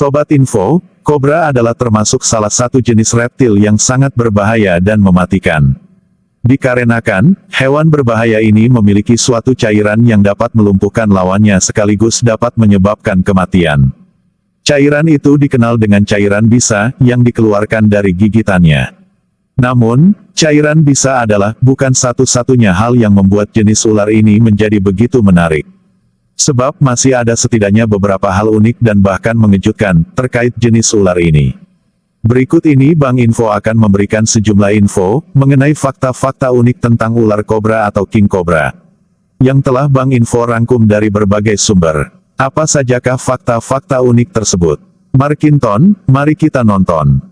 Sobat Info, kobra adalah termasuk salah satu jenis reptil yang sangat berbahaya dan mematikan. Dikarenakan, hewan berbahaya ini memiliki suatu cairan yang dapat melumpuhkan lawannya sekaligus dapat menyebabkan kematian. Cairan itu dikenal dengan cairan bisa yang dikeluarkan dari gigitannya. Namun, cairan bisa adalah bukan satu-satunya hal yang membuat jenis ular ini menjadi begitu menarik. Sebab masih ada setidaknya beberapa hal unik dan bahkan mengejutkan terkait jenis ular ini. Berikut ini Bang Info akan memberikan sejumlah info mengenai fakta-fakta unik tentang ular kobra atau king cobra yang telah Bang Info rangkum dari berbagai sumber. Apa sajakah fakta-fakta unik tersebut? Markinton, mari kita nonton.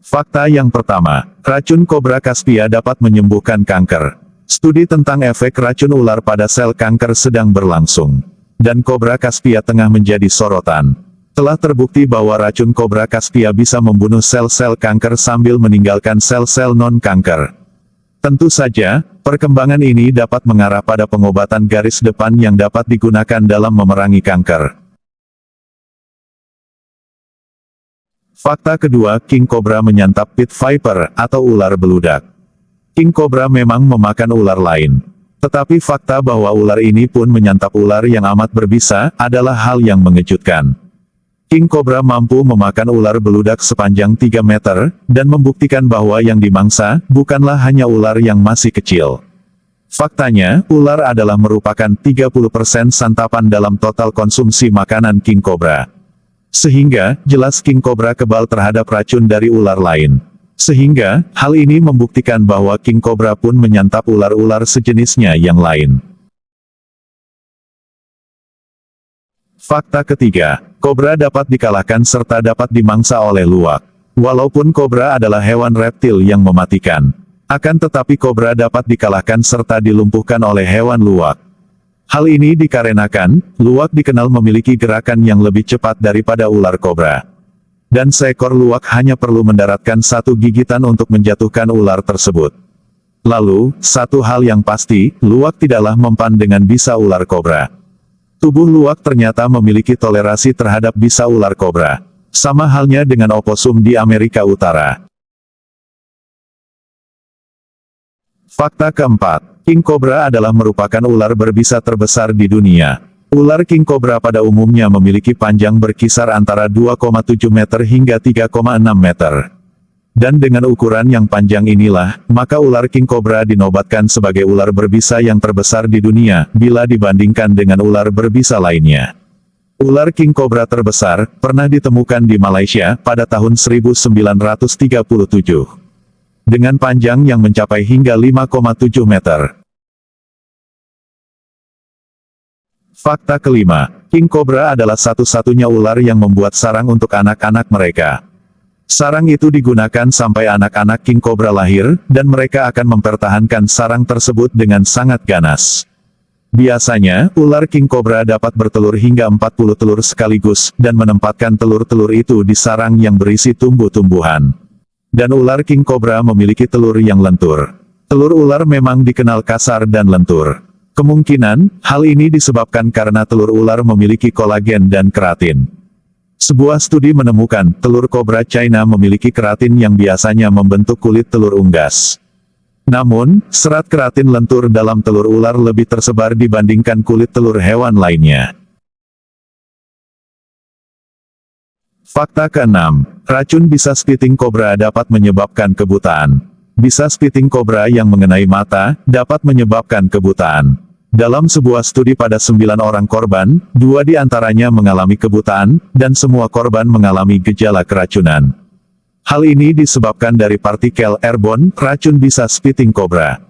Fakta yang pertama, racun kobra Caspia dapat menyembuhkan kanker. Studi tentang efek racun ular pada sel kanker sedang berlangsung. Dan kobra Caspia tengah menjadi sorotan. Telah terbukti bahwa racun kobra Caspia bisa membunuh sel-sel kanker sambil meninggalkan sel-sel non-kanker. Tentu saja, perkembangan ini dapat mengarah pada pengobatan garis depan yang dapat digunakan dalam memerangi kanker. Fakta kedua, king cobra menyantap pit viper atau ular beludak. King cobra memang memakan ular lain. Tetapi fakta bahwa ular ini pun menyantap ular yang amat berbisa, adalah hal yang mengejutkan. King cobra mampu memakan ular beludak sepanjang 3 meter, dan membuktikan bahwa yang dimangsa, bukanlah hanya ular yang masih kecil. Faktanya, ular adalah merupakan 30% santapan dalam total konsumsi makanan king cobra. Sehingga, jelas king cobra kebal terhadap racun dari ular lain. Sehingga, hal ini membuktikan bahwa king cobra pun menyantap ular-ular sejenisnya yang lain. Fakta ketiga, kobra dapat dikalahkan serta dapat dimangsa oleh luwak. Walaupun kobra adalah hewan reptil yang mematikan, akan tetapi kobra dapat dikalahkan serta dilumpuhkan oleh hewan luwak. Hal ini dikarenakan, luwak dikenal memiliki gerakan yang lebih cepat daripada ular kobra. Dan seekor luwak hanya perlu mendaratkan satu gigitan untuk menjatuhkan ular tersebut. Lalu, satu hal yang pasti, luwak tidaklah mempan dengan bisa ular kobra. Tubuh luwak ternyata memiliki toleransi terhadap bisa ular kobra. Sama halnya dengan oposum di Amerika Utara. Fakta keempat, king cobra adalah merupakan ular berbisa terbesar di dunia. Ular king cobra pada umumnya memiliki panjang berkisar antara 2,7 meter hingga 3,6 meter. Dan dengan ukuran yang panjang inilah, maka ular king cobra dinobatkan sebagai ular berbisa yang terbesar di dunia, bila dibandingkan dengan ular berbisa lainnya. Ular king cobra terbesar, pernah ditemukan di Malaysia, pada tahun 1937. Dengan panjang yang mencapai hingga 5,7 meter. Fakta kelima, king cobra adalah satu-satunya ular yang membuat sarang untuk anak-anak mereka. Sarang itu digunakan sampai anak-anak king cobra lahir, dan mereka akan mempertahankan sarang tersebut dengan sangat ganas. Biasanya, ular king cobra dapat bertelur hingga 40 telur sekaligus, dan menempatkan telur-telur itu di sarang yang berisi tumbuh-tumbuhan. Dan ular king cobra memiliki telur yang lentur. Telur ular memang dikenal kasar dan lentur. Kemungkinan, hal ini disebabkan karena telur ular memiliki kolagen dan keratin. Sebuah studi menemukan, telur kobra China memiliki keratin yang biasanya membentuk kulit telur unggas. Namun, serat keratin lentur dalam telur ular lebih tersebar dibandingkan kulit telur hewan lainnya. Fakta keenam, racun bisa spitting cobra dapat menyebabkan kebutaan. Bisa spitting cobra yang mengenai mata, dapat menyebabkan kebutaan. Dalam sebuah studi pada 9 orang korban, 2 di antaranya mengalami kebutaan, dan semua korban mengalami gejala keracunan. Hal ini disebabkan dari partikel airborne, racun bisa spitting cobra.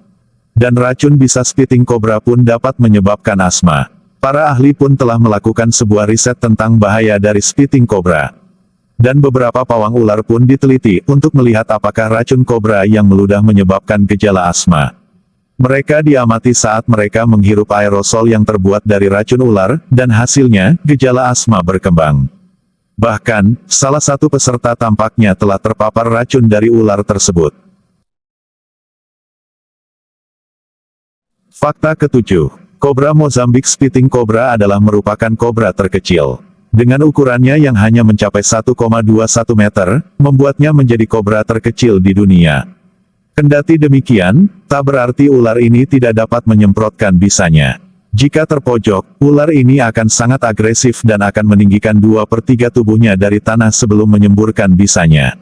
Dan racun bisa spitting cobra pun dapat menyebabkan asma. Para ahli pun telah melakukan sebuah riset tentang bahaya dari spitting cobra. Dan beberapa pawang ular pun diteliti untuk melihat apakah racun kobra yang meludah menyebabkan gejala asma. Mereka diamati saat mereka menghirup aerosol yang terbuat dari racun ular, dan hasilnya, gejala asma berkembang. Bahkan, salah satu peserta tampaknya telah terpapar racun dari ular tersebut. Fakta ketujuh, Kobra Mozambique Spitting Cobra adalah merupakan kobra terkecil. Dengan ukurannya yang hanya mencapai 1,21 meter, membuatnya menjadi kobra terkecil di dunia. Kendati demikian, tak berarti ular ini tidak dapat menyemprotkan bisanya. Jika terpojok, ular ini akan sangat agresif dan akan meninggikan 2/3 tubuhnya dari tanah sebelum menyemburkan bisanya.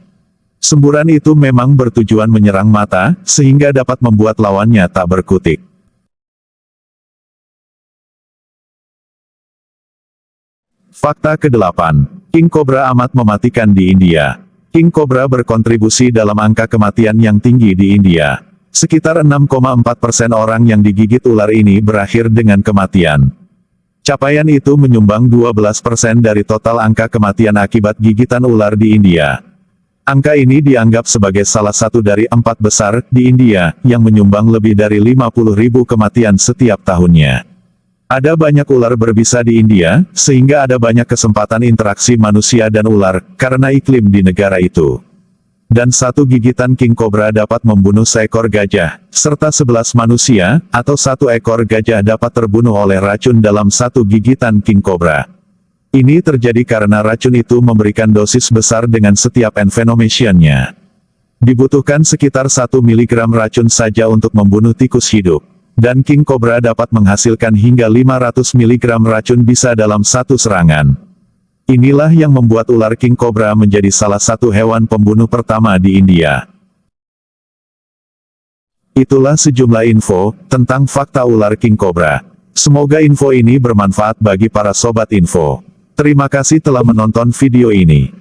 Semburan itu memang bertujuan menyerang mata, sehingga dapat membuat lawannya tak berkutik. Fakta ke-8. King Cobra amat mematikan di India. King Cobra berkontribusi dalam angka kematian yang tinggi di India. Sekitar 6,4% orang yang digigit ular ini berakhir dengan kematian. Capaian itu menyumbang 12% dari total angka kematian akibat gigitan ular di India. Angka ini dianggap sebagai salah satu dari 4 besar di India, yang menyumbang lebih dari 50.000 kematian setiap tahunnya. Ada banyak ular berbisa di India, sehingga ada banyak kesempatan interaksi manusia dan ular, karena iklim di negara itu. Dan satu gigitan King Cobra dapat membunuh seekor gajah, serta 11 manusia, atau satu ekor gajah dapat terbunuh oleh racun dalam satu gigitan King Cobra. Ini terjadi karena racun itu memberikan dosis besar dengan setiap envenomation-nya. Dibutuhkan sekitar 1 mg racun saja untuk membunuh tikus hidup. Dan King Cobra dapat menghasilkan hingga 500 mg racun bisa dalam satu serangan. Inilah yang membuat ular King Cobra menjadi salah satu hewan pembunuh pertama di India. Itulah sejumlah info tentang fakta ular King Cobra. Semoga info ini bermanfaat bagi para sobat info. Terima kasih telah menonton video ini.